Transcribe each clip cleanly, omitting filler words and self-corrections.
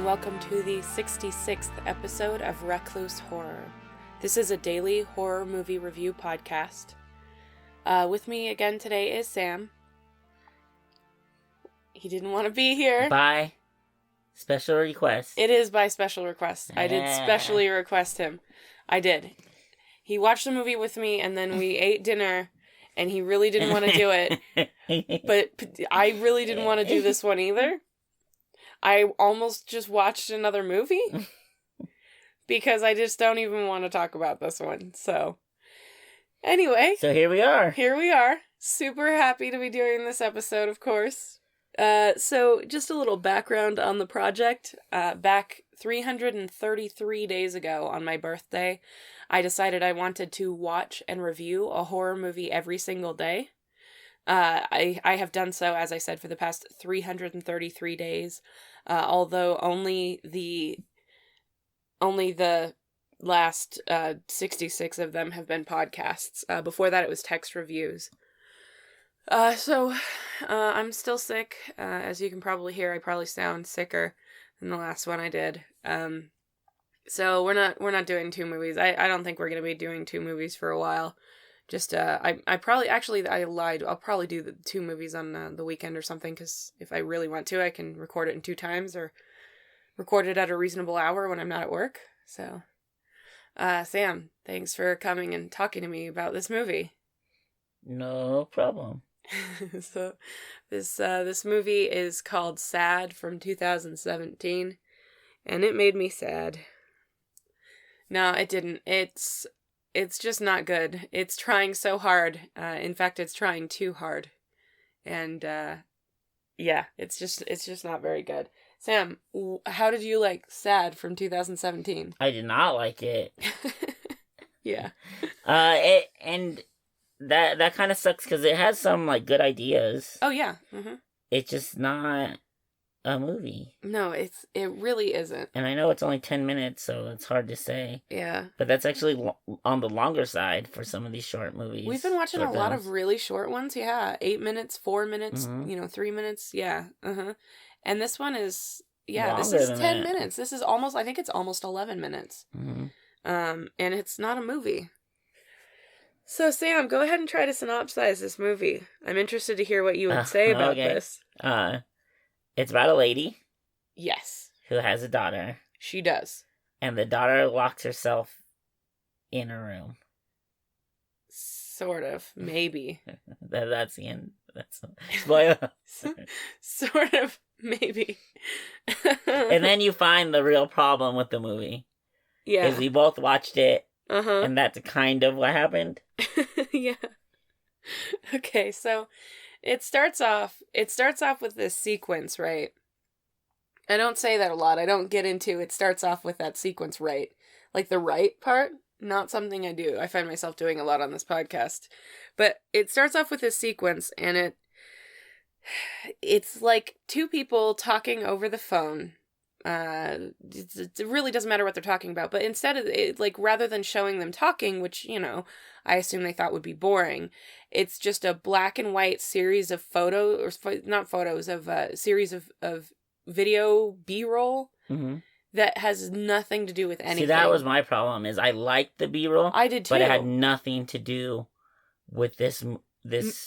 welcome to the 66th episode of Recluse Horror. This is a daily horror movie review podcast. With me again today is Sam. He didn't want to be here. By special request. It is by special request. I did specially request him. I did. He watched the movie with me, and then we ate dinner, and he really didn't want to do it. But I really didn't want to do this one either. I almost just watched another movie because I just don't even want to talk about this one. So, anyway. So here we are. Here we are. Super happy to be doing this episode, of course. So, just a little background on the project. Back 333 days ago on my birthday, I decided I wanted to watch and review a horror movie every single day. I have done so, as I said, for the past 333 days, although only the last 66 of them have been podcasts. Before that, it was text reviews. So I'm still sick. As you can probably hear, I probably sound sicker than the last one I did. So we're not doing two movies. I don't think we're going to be doing two movies for a while. Just, I lied. I'll probably do the two movies on the weekend or something, because if I really want to, I can record it in 2 times, or record it at a reasonable hour when I'm not at work. So, Sam, thanks for coming and talking to me about this movie. No problem. So, this movie is called Sad from 2017, and it made me sad. No, it didn't. It's just not good. It's trying so hard. In fact, it's trying too hard. And, yeah, it's just not very good. Sam, how did you like Sad from 2017? I did not like it. Yeah. And that kind of sucks because it has some, like, good ideas. Oh, yeah. Mm-hmm. It's just not a movie. No, it really isn't. And I know it's only 10 minutes, so it's hard to say. Yeah. But that's actually on the longer side for some of these short movies. We've been watching a lot of really short ones, yeah. 8 minutes, 4 minutes, 3 minutes, yeah. Uh-huh. And this one is, yeah, this is 10 minutes. This is almost, I think it's almost 11 minutes. Mm-hmm. And it's not a movie. So, Sam, go ahead and try to synopsize this movie. I'm interested to hear what you would say about this. It's about a lady. Yes. Who has a daughter. She does. And the daughter locks herself in a room. Sort of. Maybe. That's the end. That's spoiler. Sort of. Maybe. And then you find the real problem with the movie. Yeah. Because we both watched it. Uh-huh. And that's kind of what happened. Yeah. Okay, so It starts off with this sequence, right? I don't say that a lot. I don't get into it starts off with that sequence, right? Like the right part, not something I do. I find myself doing a lot on this podcast. But it starts off with this sequence, and it's like 2 people talking over the phone. It really doesn't matter what they're talking about, but instead of it, like, rather than showing them talking, which, you know, I assume they thought would be boring, it's just a black and white series of series of video B-roll that has nothing to do with anything. See, that was my problem, is I liked the B-roll. I did too. But it had nothing to do with this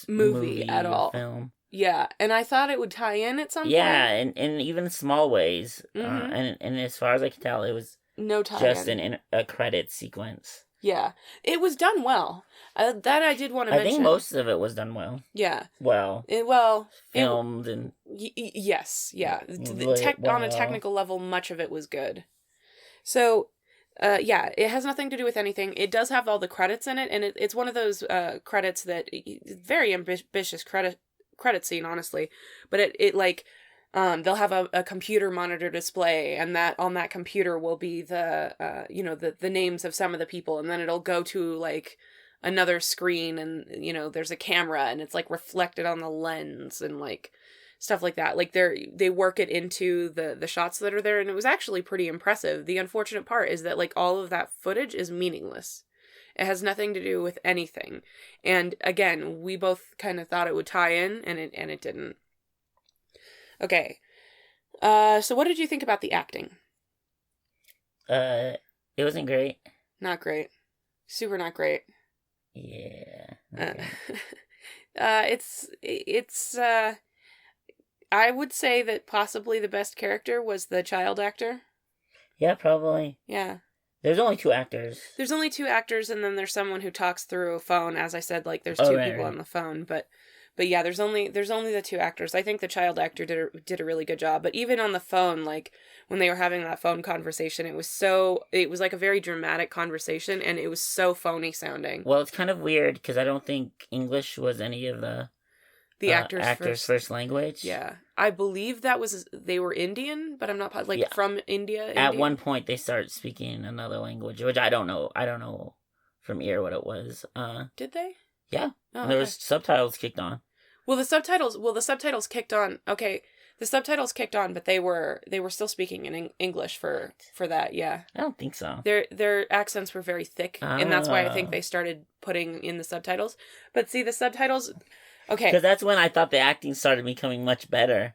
movie at all. Film. Yeah, and I thought it would tie in at some point. Yeah, in even small ways. And as far as I can tell, it was no tie just a credit sequence. Yeah, it was done well. That I did want to mention. I think most of it was done well. Yeah. Filmed and... yes, yeah. On a technical level, much of it was good. So... yeah, it has nothing to do with anything. It does have all the credits in it, and it's one of those credits that... Very ambitious credit scene, honestly. But they'll have a computer monitor display, and that on that computer will be the names of some of the people, and then it'll go to, like, another screen, and, you know, there's a camera, and it's, like, reflected on the lens, and, like, stuff like that. Like, they work it into the shots that are there, and it was actually pretty impressive. The unfortunate part is that, like, all of that footage is meaningless. It has nothing to do with anything. And, again, we both kind of thought it would tie in, and it didn't. Okay. So what did you think about the acting? It wasn't great. Not great. Super not great. Yeah. Okay. It's I would say that possibly the best character was the child actor. Yeah, probably. Yeah. There's only 2 actors. There's only 2 actors, and then there's someone who talks through a phone. As I said, like there's 2 people on the phone, but yeah, there's only the 2 actors. I think the child actor did a really good job. But even on the phone, like when they were having that phone conversation, it was like a very dramatic conversation, and it was so phony sounding. Well, it's kind of weird because I don't think English was any of the actors' first language. Yeah, I believe they were Indian, but I'm not from India. At one point, they start speaking another language, which I don't know. I don't know from ear what it was. Did they? Yeah, oh, there was subtitles kicked on. Well, the subtitles kicked on. Okay, the subtitles kicked on, but they were still speaking in English for that. Yeah, I don't think so. Their accents were very thick, and that's why I think they started putting in the subtitles. But see, the subtitles. Okay. Because that's when I thought the acting started becoming much better,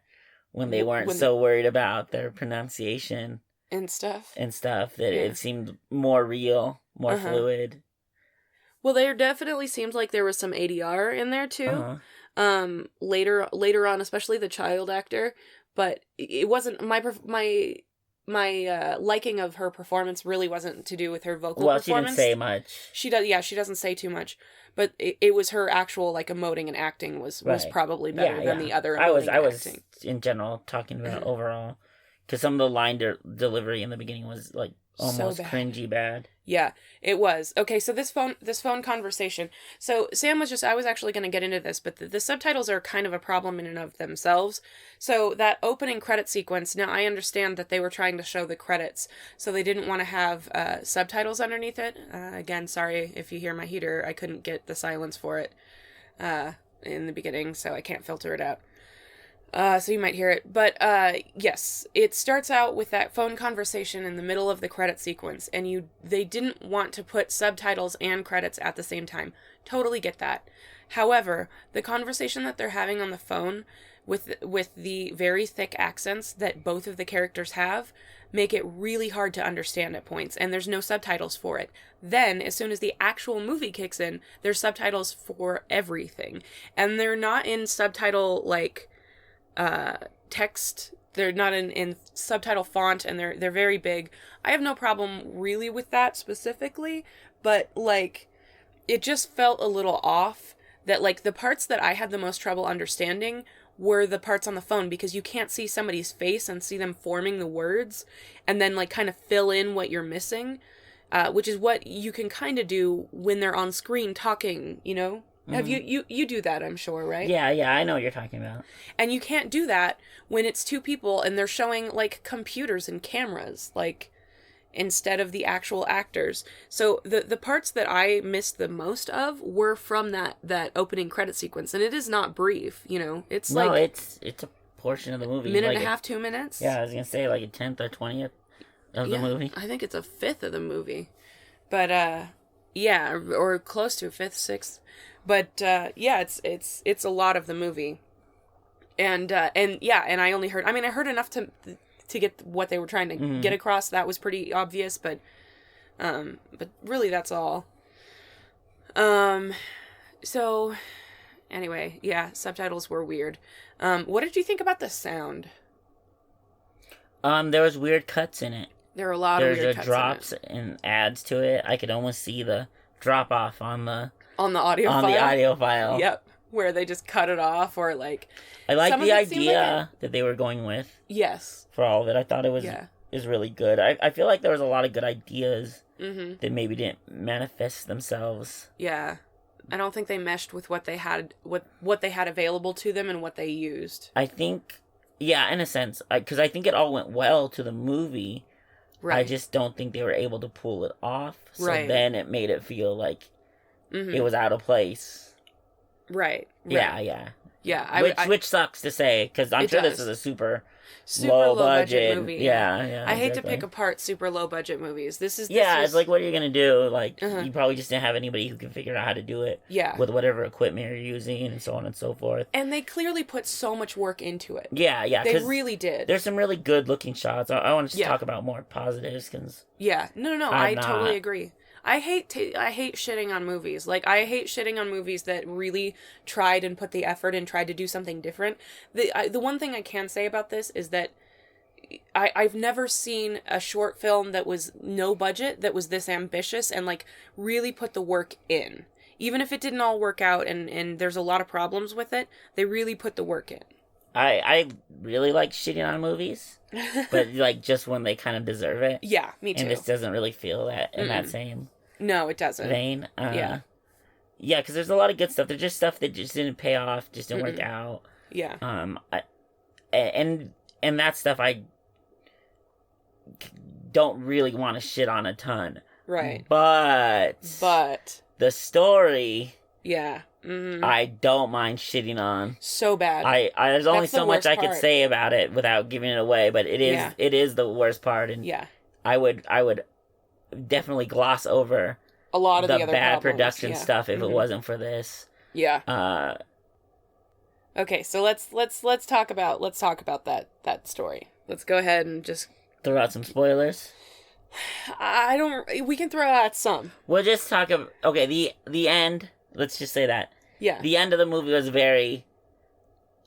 when they weren't so worried about their pronunciation and stuff. That it seemed more real, more fluid. Well, there definitely seemed like there was some ADR in there too. Later on, especially the child actor, but it wasn't my liking of her performance really wasn't to do with her vocal performance. Well, she didn't say much. She doesn't say too much, but it was her actual like emoting and acting was probably better than the other emoting I was in general talking about overall, because some of the line delivery in the beginning was like almost so cringy bad. Yeah, it was. Okay, so this phone conversation. So I was actually going to get into this, but the subtitles are kind of a problem in and of themselves. So that opening credit sequence, now I understand that they were trying to show the credits, so they didn't want to have subtitles underneath it. Again, sorry if you hear my heater, I couldn't get the silence for it in the beginning, so I can't filter it out. So you might hear it. But, yes, it starts out with that phone conversation in the middle of the credit sequence, and they didn't want to put subtitles and credits at the same time. Totally get that. However, the conversation that they're having on the phone with the very thick accents that both of the characters have make it really hard to understand at points, and there's no subtitles for it. Then, as soon as the actual movie kicks in, there's subtitles for everything. And they're not in subtitle, like, text. They're not in subtitle font, and they're very big. I have no problem really with that specifically, but like it just felt a little off that like the parts that I had the most trouble understanding were the parts on the phone, because you can't see somebody's face and see them forming the words and then like kind of fill in what you're missing, which is what you can kind of do when they're on screen talking, you know? Mm-hmm. Have you do that, I'm sure, right? Yeah, I know what you're talking about. And you can't do that when it's 2 people and they're showing, like, computers and cameras, like, instead of the actual actors. So the parts that I missed the most of were from that opening credit sequence, and it is not brief, you know? It's it's a portion of the movie. Minute and a half, 2 minutes? Yeah, I was gonna say, like, a 10th or 20th of the movie. I think it's a 5th of the movie. But, yeah, or close to a 5th, 6th. But, yeah, it's a lot of the movie. And I only heard, I heard enough to get what they were trying to get across. That was pretty obvious, but really that's all. So, anyway, yeah, subtitles were weird. What did you think about the sound? There was weird cuts in it. There were a lot of weird cuts drops and adds to it. I could almost see the drop off on the audio file. Yep, where they just cut it off, or like. I like the idea that they were going with. Yes. For all of it, I thought it was really good. I feel like there was a lot of good ideas that maybe didn't manifest themselves. Yeah, I don't think they meshed with what they had available to them and what they used. I think, yeah, in a sense, because I think it all went well to the movie. Right. I just don't think they were able to pull it off. So then it made it feel like it was out of place. Right. Yeah. Yeah. Which sucks to say, because I'm sure this is a super super low budget movie. Yeah. I hate to pick apart super low budget movies. It's like, what are you gonna do? Like, you probably just didn't have anybody who can figure out how to do it. Yeah. With whatever equipment you're using and so on and so forth. And they clearly put so much work into it. Yeah. They really did. There's some really good looking shots. I want to talk about more positives because. Yeah. No. I totally agree. I hate shitting on movies. Like, I hate shitting on movies that really tried and put the effort and tried to do something different. The one thing I can say about this is that I've never seen a short film that was no budget, that was this ambitious and, like, really put the work in. Even if it didn't all work out and there's a lot of problems with it, they really put the work in. I really like shitting on movies, but, like, just when they kind of deserve it. Yeah, me too. And this doesn't really feel that in that same... No, it doesn't. Vein. Yeah, because there's a lot of good stuff. There's just stuff that just didn't pay off, just didn't work out. Yeah. And that stuff I don't really want to shit on a ton. Right. But the story... Yeah. I don't mind shitting on. So bad. There's only so much I could say about it without giving it away, but it is the worst part, and I would definitely gloss over a lot of the other bad problems. production stuff if it wasn't for this. Yeah. Okay, so let's talk about that story. Let's go ahead and just throw out some spoilers. We can throw out some. We'll just talk about the end. Let's just say that. Yeah. The end of the movie was very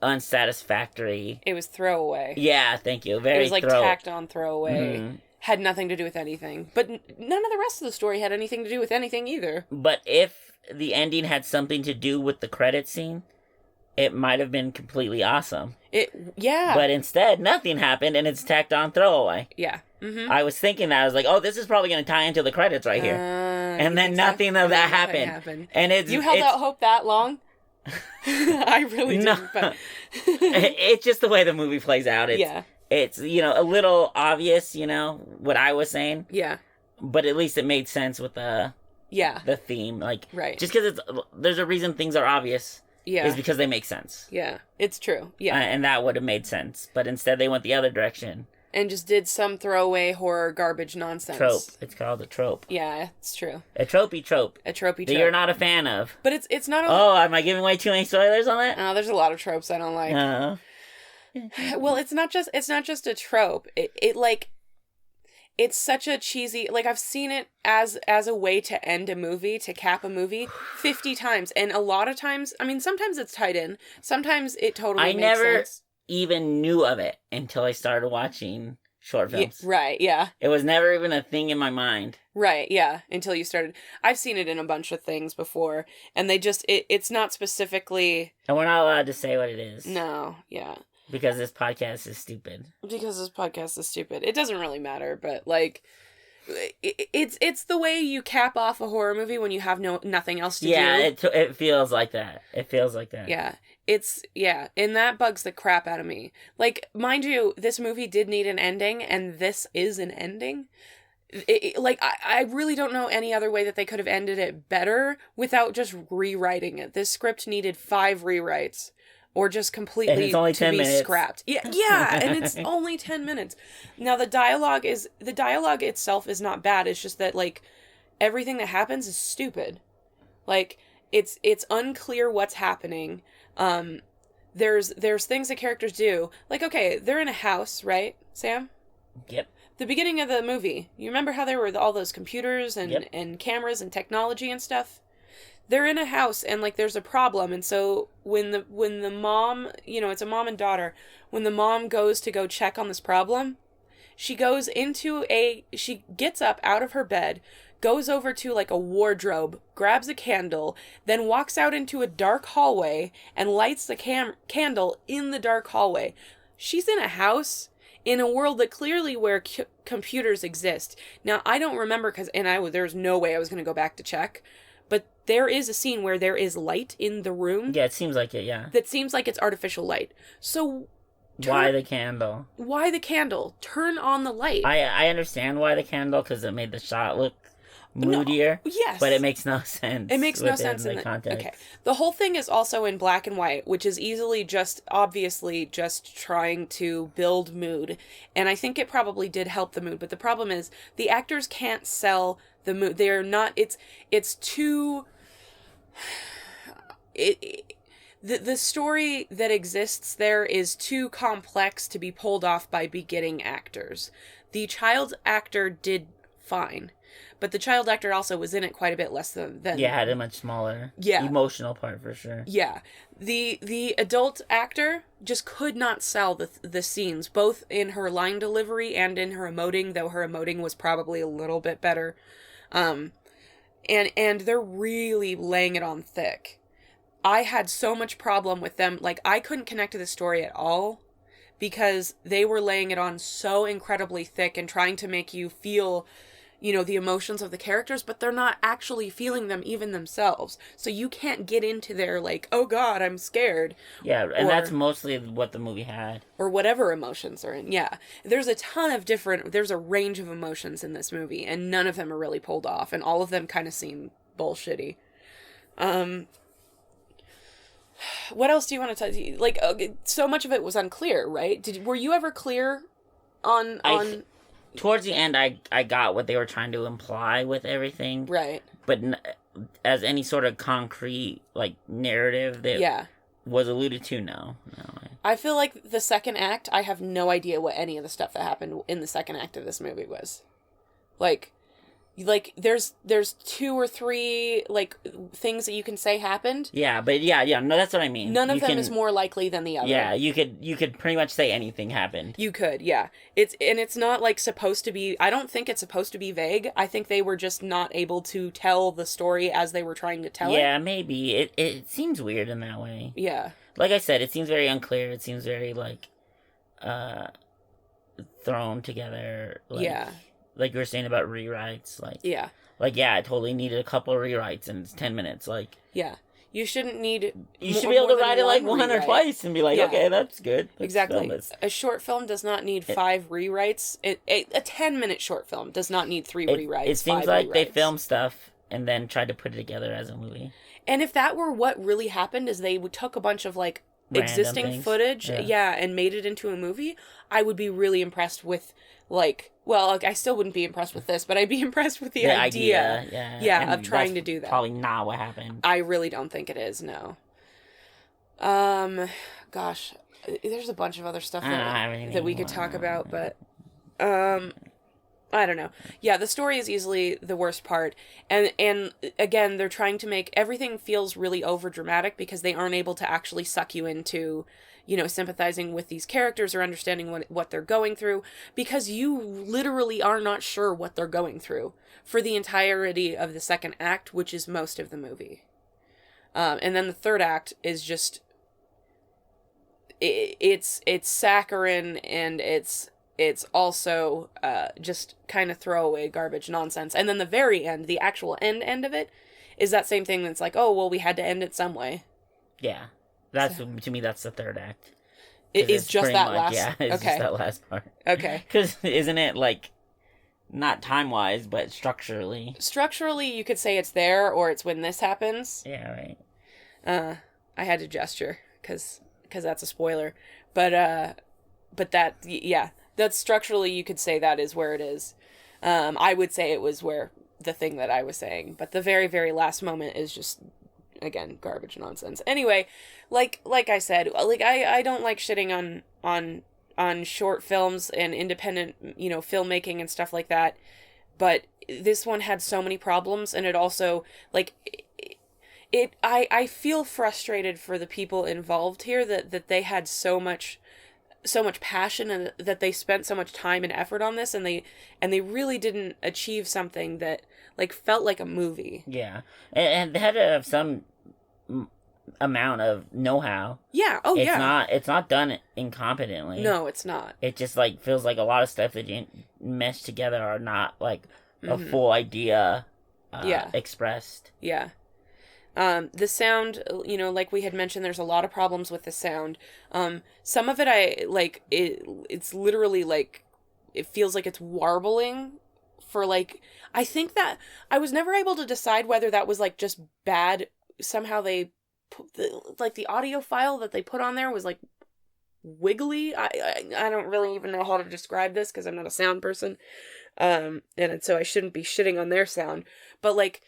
unsatisfactory. It was throwaway. Yeah, thank you. Very. It was like tacked on throwaway. Had nothing to do with anything. But none of the rest of the story had anything to do with anything either. But if the ending had something to do with the credit scene, it might have been completely awesome. But instead, nothing happened, and it's tacked on throwaway. Yeah. Mm-hmm. I was thinking that. I was like, oh, this is probably going to tie into the credits right here. And then nothing of that happened. And you held out hope that long? I really didn't. But it's just the way the movie plays out. It's, a little obvious, what I was saying. Yeah. But at least it made sense with the theme. Like, right. Just because there's a reason things are obvious. Yeah. Is because they make sense. Yeah. It's true. Yeah. And that would have made sense. But instead they went the other direction. And just did some throwaway horror garbage nonsense. Trope. It's called a trope. Yeah, it's true. A tropey trope. A tropey trope. That you're not a fan of. But it's not Oh, am I giving away too many spoilers on that? Oh, there's a lot of tropes I don't like. Well, it's not just a trope. It's such a cheesy, like, I've seen it as a way to end a movie, to cap a movie 50 times. And a lot of times, I mean, sometimes it's tied in. Sometimes it totally makes sense. Even knew of it until I started watching short films. Yeah, right, yeah. It was never even a thing in my mind. Right, yeah, until you started. I've seen it in a bunch of things before, and they just, it's not specifically... And we're not allowed to say what it is. No, yeah. Because this podcast is stupid. It doesn't really matter, but, like... It's the way you cap off a horror movie when you have nothing else to do. Yeah, it feels like that. Yeah, and that bugs the crap out of me. Like, mind you, this movie did need an ending, and this is an ending. I really don't know any other way that they could have ended it better without just rewriting it. This script needed 5 rewrites. Or just completely to be scrapped. Yeah, and it's only 10 minutes. Now the dialogue itself is not bad. It's just that, like, everything that happens is stupid. Like, it's unclear what's happening. There's things that characters do. Like, okay, they're in a house, right, Sam? Yep. The beginning of the movie, you remember how there were all those computers and cameras and technology and stuff? They're in a house and, like, there's a problem, and so when the mom, it's a mom and daughter, when the mom goes to go check on this problem, she gets up out of her bed, goes over to, like, a wardrobe, grabs a candle, then walks out into a dark hallway and lights the candle in the dark hallway. She's in a house in a world that clearly where computers exist. Now, I don't remember there's no way I was going to go back to check. But there is a scene where there is light in the room. Yeah, it seems like it, yeah. That seems like it's artificial light. So... Why the candle? Why the candle? Turn on the light. I understand why the candle, because it made the shot look moodier. No, yes. But it makes no sense. It makes no sense in the context. Okay. The whole thing is also in black and white, which is obviously just trying to build mood. And I think it probably did help the mood. But the problem is the actors can't sell the mood. They're not, it's too, the story that exists there is too complex to be pulled off by beginning actors. The child actor did fine, but the child actor also was in it quite a bit less than yeah, had a much smaller emotional part for sure. Yeah, the adult actor just could not sell the scenes, both in her line delivery and in her emoting, though her emoting was probably a little bit better. And they're really laying it on thick. I had so much problem with them. Like, I couldn't connect to the story at all because they were laying it on so incredibly thick and trying to make you feel, the emotions of the characters, but they're not actually feeling them even themselves. So you can't get into their, like, oh God, I'm scared. Yeah, and that's mostly what the movie had. Or whatever emotions are in, yeah. There's a range of emotions in this movie, and none of them are really pulled off, and all of them kind of seem bullshitty. What else do you want to tell you? Like, so much of it was unclear, right? Were you ever clear on... Towards the end, I got what they were trying to imply with everything. Right. But as any sort of concrete, like, narrative that was alluded to, no. I feel like the second act, I have no idea what any of the stuff that happened in the second act of this movie was. Like there's 2 or 3 like things that you can say happened. Yeah, but no, that's what I mean. None of them is more likely than the other. Yeah, you could pretty much say anything happened. You could, yeah. It's not like supposed to be. I don't think it's supposed to be vague. I think they were just not able to tell the story as they were trying to tell it. Yeah, maybe it seems weird in that way. Yeah. Like I said, it seems very unclear. It seems very like thrown together. Like, yeah. Like you were saying about rewrites, like... Yeah. Like, yeah, I totally needed a couple of rewrites, and it's 10 minutes, like... Yeah. You shouldn't need... You should be able to write it, like, one or twice, and be like, okay, that's good. Exactly. A short film does not need 5 rewrites. A 10-minute short film does not need 3 rewrites, It seems like they filmed stuff, and then tried to put it together as a movie. And if that were what really happened, is they took a bunch of, like, existing footage, and made it into a movie, I would be really impressed with, like... Well, like, I still wouldn't be impressed with this, but I'd be impressed with the idea. Yeah, of trying to do that. Probably not what happened. I really don't think it is, no. Gosh, there's a bunch of other stuff that we could talk about, but, I don't know. Yeah, the story is easily the worst part, and again, they're trying to make everything feels really overdramatic because they aren't able to actually suck you into... sympathizing with these characters or understanding what they're going through, because you literally are not sure what they're going through for the entirety of the second act, which is most of the movie. And then the third act is just, it's saccharine, and it's also just kind of throwaway garbage nonsense. And then the very end, the actual end of it, is that same thing that's like, oh, well, we had to end it some way. Yeah. To me, that's the third act. It's just that last... Yeah, it's just that last part. Okay. Because isn't it, like, not time-wise, but structurally? Structurally, you could say it's there, or it's when this happens. Yeah, right. I had to gesture, because that's a spoiler. But that, yeah, that's structurally, you could say that is where it is. I would say it was where the thing that I was saying. But the very, very last moment is just... Again, garbage nonsense. Anyway, like I said, like I don't like shitting on short films and independent, filmmaking and stuff like that. But this one had so many problems, and it also like I feel frustrated for the people involved here that they had so much passion and that they spent so much time and effort on this, and they really didn't achieve something that like felt like a movie. Yeah, and they had to have some amount of know-how. Yeah. Oh, yeah. It's not done incompetently. No, it's not. It just like feels like a lot of stuff that you mesh together are not like a full idea. Expressed. Yeah. The sound, like we had mentioned, there's a lot of problems with the sound. Some of it, it's literally like, it feels like it's warbling for, like, I think that I was never able to decide whether that was, like, just bad. Somehow they put the audio file that they put on there was, like, wiggly. I don't really even know how to describe this because I'm not a sound person. And so I shouldn't be shitting on their sound. But, like,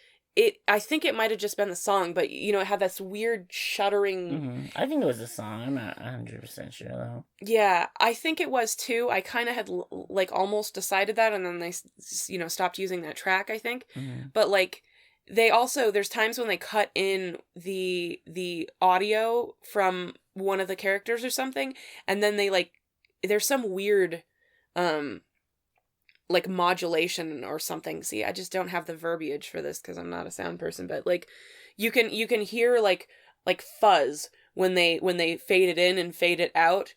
I think it might have just been the song, but, you know, it had this weird shuddering... Mm-hmm. I think it was the song. I'm not 100% sure, though. Yeah, I think it was, too. I kind of had, like, almost decided that, and then they, you know, stopped using that track, I think. Mm-hmm. But, like, they also... There's times when they cut in the audio from one of the characters or something, and then they, like... There's some weird... like modulation or something. See, I just don't have the verbiage for this because I'm not a sound person, but, like, you can hear like fuzz when they fade it in and fade it out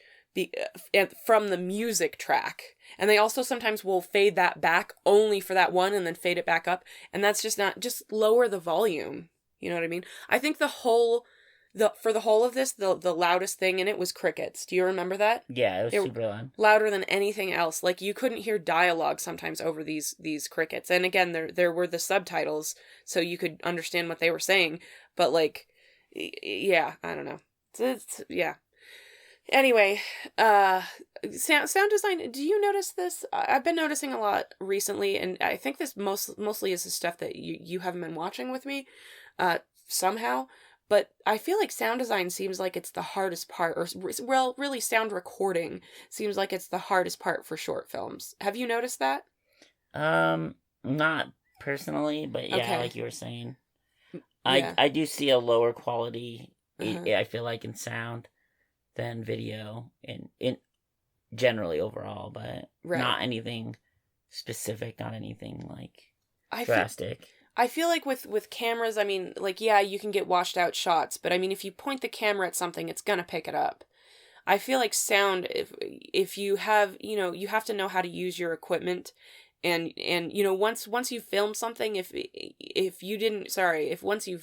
from the music track. And they also sometimes will fade that back only for that one and then fade it back up. And that's just lower the volume. You know what I mean? I think for the whole of this, the loudest thing in it was crickets. Do you remember that? Yeah, it was super loud. Louder than anything else. Like, you couldn't hear dialogue sometimes over these crickets. And again, there were the subtitles, so you could understand what they were saying. But, like, yeah, I don't know. Yeah. Anyway, sound design, do you notice this? I've been noticing a lot recently, and I think this mostly is the stuff that you haven't been watching with me, somehow. But I feel like sound design seems like it's the hardest part, or, well, really sound recording seems like it's the hardest part for short films. Have you noticed that? Not personally, but yeah, okay. like you were saying. Yeah. I do see a lower quality, I feel like, in sound than video, in generally overall, but not anything specific, not anything, like, drastic. I feel like with cameras, I mean, like, yeah, you can get washed out shots, but I mean, if you point the camera at something, it's gonna pick it up. I feel like sound, if you have, you know, you have to know how to use your equipment, and you know, once you film something, once you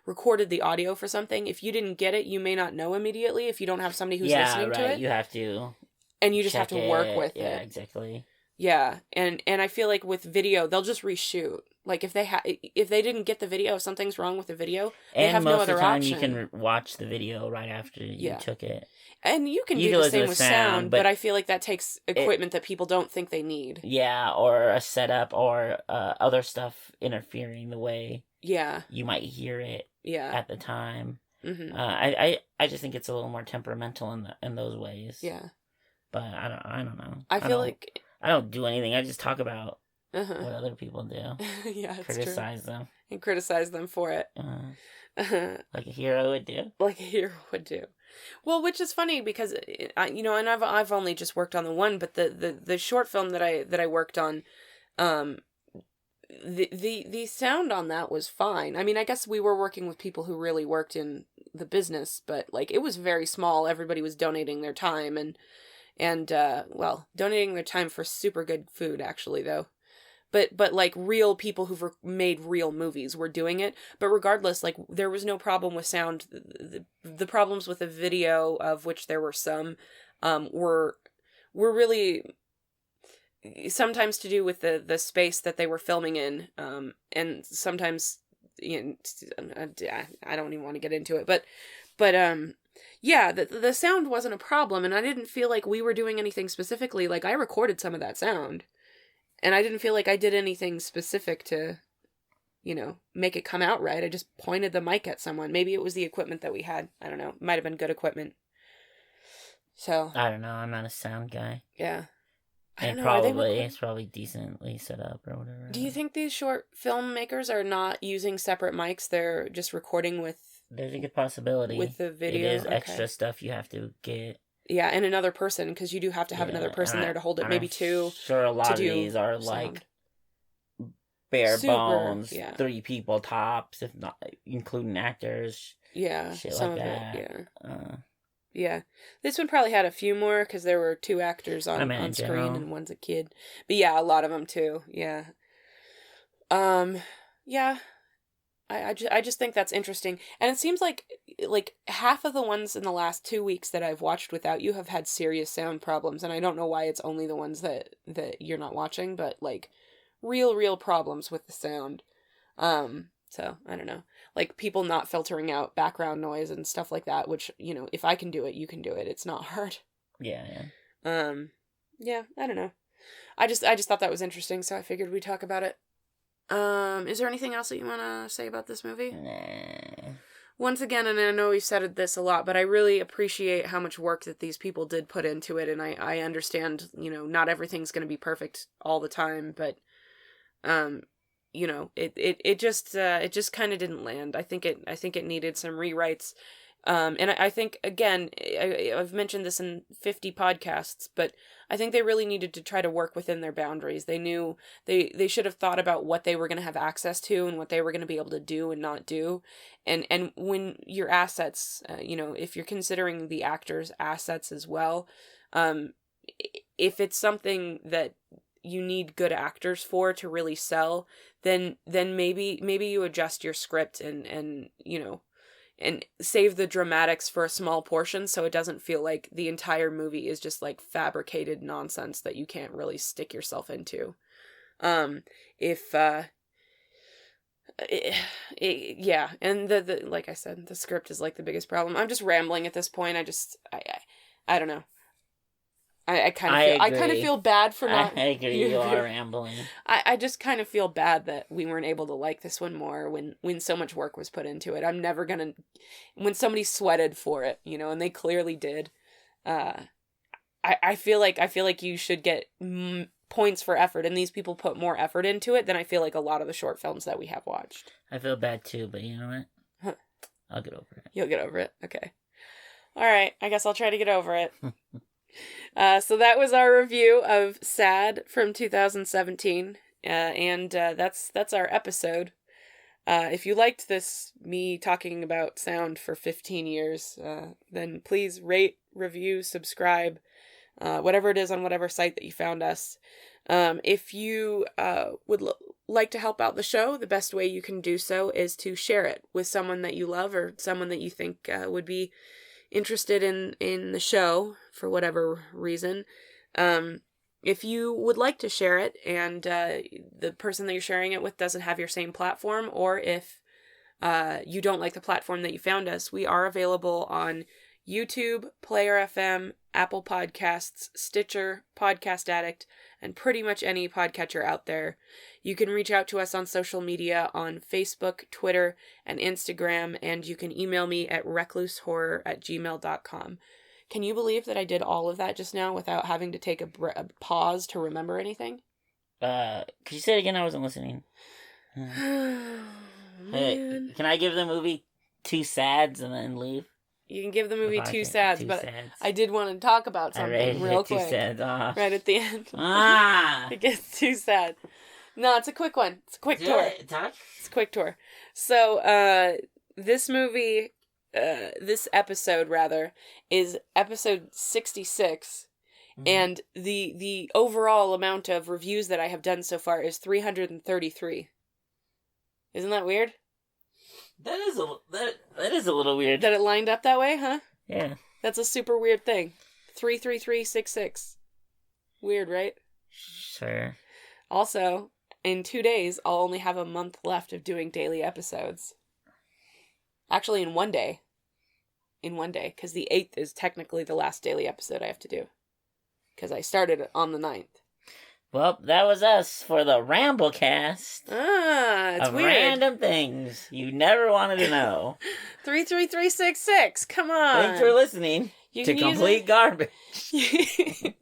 recorded the audio for something, if you didn't get it, you may not know immediately if you don't have somebody who's listening to it. You have to, and you just have to work with it. Yeah, exactly. Yeah, and I feel like with video, they'll just reshoot. Like, if they didn't get the video, if something's wrong with the video, they have no other option. And most of the time, you can watch the video right after you took it. And you can do the same with sound, but I feel like that takes equipment that people don't think they need. Yeah, or a setup, or other stuff interfering the way you might hear it at the time. Mm-hmm. I just think it's a little more temperamental in those ways. Yeah. But I don't know. I feel like... I don't do anything. I just talk about what other people do. Yeah, it's criticize true. them. And criticize them for it. Like a hero would do. Like a hero would do. Well, which is funny because, you know, and I've only just worked on the one, but the short film that I worked on, the sound on that was fine. I mean, I guess we were working with people who really worked in the business, but, like, it was very small. Everybody was donating their time and donating their time for super good food, actually, though. But like, real people who've made real movies were doing it. But regardless, like, there was no problem with sound. The problems with the video, of which there were some, were really sometimes to do with the space that they were filming in, and sometimes, you know, I don't even want to get into it, but yeah, the sound wasn't a problem, and I didn't feel like we were doing anything specifically. Like, I recorded some of that sound, and I didn't feel like I did anything specific to, you know, make it come out right. I just pointed the mic at someone. Maybe it was the equipment that we had. I don't know. Might have been good equipment. So. I don't know. I'm not a sound guy. Yeah. It's probably decently set up or whatever. Do you think these short filmmakers are not using separate mics? They're just recording with... There's a good possibility. With the video? It is extra stuff you have to get. Yeah, and another person, because you do have to have another person there to hold it. Maybe two. Sure, a lot of these are sound. Like bare bones, 3 people tops, if not including actors. Yeah, shit some like of that. it. Yeah, this one probably had a few more because there were 2 actors on screen and one's a kid. But yeah, a lot of them too. Yeah. Yeah. I just think that's interesting. And it seems like half of the ones in the last 2 weeks that I've watched without you have had serious sound problems. And I don't know why it's only the ones that you're not watching, but like real problems with the sound. So I don't know, like people not filtering out background noise and stuff like that, which, you know, if I can do it, you can do it. It's not hard. Yeah. Yeah, I don't know. I just thought that was interesting, so I figured we'd talk about it. Is there anything else that you want to say about this movie? Nah. Once again, and I know we've said this a lot, but I really appreciate how much work that these people did put into it, and I understand, you know, not everything's going to be perfect all the time, but, you know, it just kind of didn't land. I think it needed some rewrites. And I think, again, I've mentioned this in 50 podcasts, but I think they really needed to try to work within their boundaries. They knew they should have thought about what they were going to have access to and what they were going to be able to do and not do. And when your assets, you know, if you're considering the actors' assets as well, if it's something that you need good actors for to really sell, then maybe you adjust your script and you know, and save the dramatics for a small portion so it doesn't feel like the entire movie is just like fabricated nonsense that you can't really stick yourself into. Yeah, and the like I said, the script is like the biggest problem. I'm just rambling at this point. I don't know. I kind of feel bad for not. I agree. You are rambling. I just kind of feel bad that we weren't able to like this one more when so much work was put into it. I'm never gonna, when somebody sweated for it, you know, and they clearly did. I feel like you should get points for effort, and these people put more effort into it than I feel like a lot of the short films that we have watched. I feel bad too, but you know what? Huh. I'll get over it. You'll get over it. Okay. All right. I guess I'll try to get over it. So that was our review of Sad from 2017, and that's our episode. If you liked this, me talking about sound for 15 years, then please rate, review, subscribe, whatever it is on whatever site that you found us. If you would like to help out the show, the best way you can do so is to share it with someone that you love or someone that you think would be interested in the show for whatever reason. If you would like to share it and the person that you're sharing it with doesn't have your same platform, or if you don't like the platform that you found us, we are available on YouTube, Player FM, Apple Podcasts, Stitcher, Podcast Addict, and pretty much any podcatcher out there. You can reach out to us on social media on Facebook, Twitter, and Instagram, and you can email me at reclusehorror@gmail.com. Can you believe that I did all of that just now without having to take a pause to remember anything? Could you say it again? I wasn't listening. Hey, can I give the movie 2 sads and then leave? You can give the movie 2 sads, but I did want to talk about something real quick. 2 sads. Right at the end. It gets 2 sad. No, it's a quick one. It's a quick tour. It's a quick tour. So, this movie, this episode, rather, is episode 66. Mm-hmm. And the overall amount of reviews that I have done so far is 333. Isn't that weird? That is a little weird. That it lined up that way, huh? Yeah. That's a super weird thing. 33366. Weird, right? Sure. Also, in 2 days, I'll only have a month left of doing daily episodes. Actually, in 1 day. In 1 day, because the 8th is technically the last daily episode I have to do. Because I started it on the 9th. Well, that was us for the Ramblecast. It's of weird. Random things you never wanted to know. 33366. Come on. Thanks for listening to Complete Garbage. You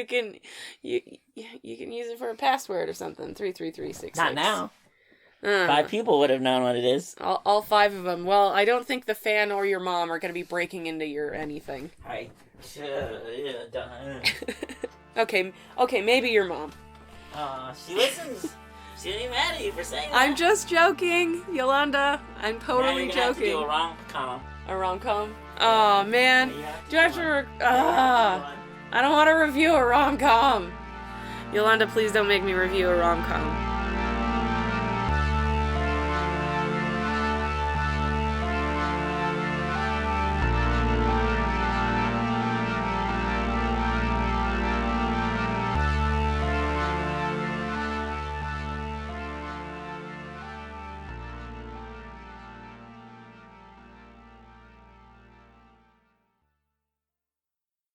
can use it for a password or something. 33366. Not now. 5 people would have known what it is. All 5 of them. Well, I don't think the fan or your mom are going to be breaking into your anything. Okay, maybe your mom. She listens. She'll be mad at you for saying that. I'm just joking, Yolanda. I'm totally joking. Have to do a rom-com. A rom-com? Oh, man. Do I have to... I don't want to review a rom-com. Yolanda, please don't make me review a rom-com.